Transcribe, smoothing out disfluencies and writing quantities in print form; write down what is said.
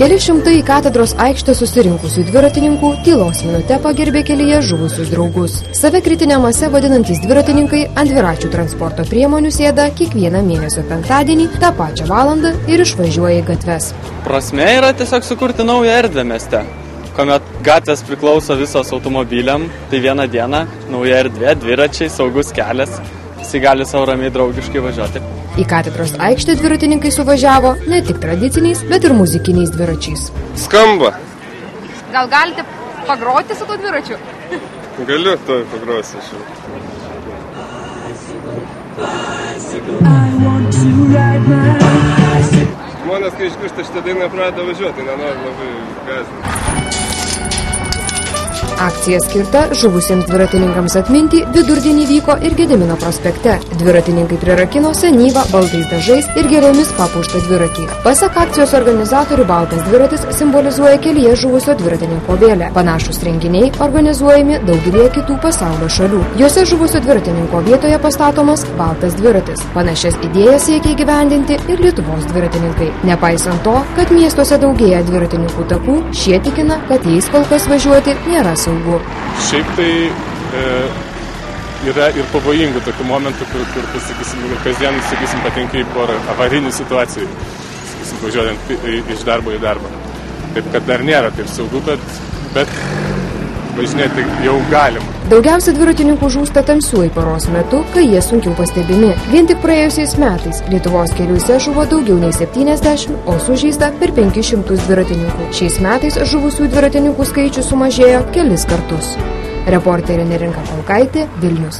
Keli šimtai į katedros aikštę susirinkusių dviratininkų tylos minute pagerbė kelyje žuvusius draugus. Save kritinę masę vadinantys dviratininkai ant dviračių transporto priemonių sėda kiekvieną mėnesio penktadienį tą pačią valandą ir išvažiuoja į gatves. Prasmė yra tiesiog sukurti naują erdvę mieste, kuomet gatvės priklauso visos automobiliam, tai vieną dieną nauja erdvė, dviračiai, saugus kelias, visi gali savo ramiai draugiškai važiuoti. Į katedros aikštę dviratininkai suvažiavo ne tik tradiciniais, bet ir muzikiniais dviračiais. Skamba. Gal galite pagroti su tuo dviračiu? Galiu, to pagrosiu. Žmonės, kai išgirsta šitą dainą, pradeda važiuoti, nenori labai gąsdinti. Akcija skirta žuvusiems dviratininkams atminti vidurdienį vyko ir Gedimino prospekte. Dviratininkai prirakino senyvą baltais dažais ir geromis papuoštą dviratį. Pasak akcijos organizatorių, baltas dviratis simbolizuoja kelyje žuvusio dviratininko vėlę. Panašūs renginiai organizuojami daugelėje kitų pasaulio šalių. Juose žuvusio dviratininko vietoje pastatomas baltas dviratis. Panašias idėjas siekia įgyvendinti ir Lietuvos dviratininkai. Nepaisant to, kad miestuose daugėja dviratininkų takų, šie tikina, kad jais kol kas važiuoti nėra saugu. Šiaip tai yra ir pavojingų tokių momentų, kur kasdien, patenki į porą avarinių situacijų, važiuojant iš darbo į darbą. Taip, kad dar nėra taip saugu, bet važinėti jau galima. Daugiausia dviratininkų žūsta tamsiuoju paros metu, kai jie sunkiau pastebimi. Vien tik praėjusiais metais Lietuvos keliuose žuvo daugiau nei 70, o sužeista per 500 dviratininkų. Šiais metais žuvusių dviratininkų skaičius sumažėjo kelis kartus. Reporterė Neringa Kolkaitė, Vilnius.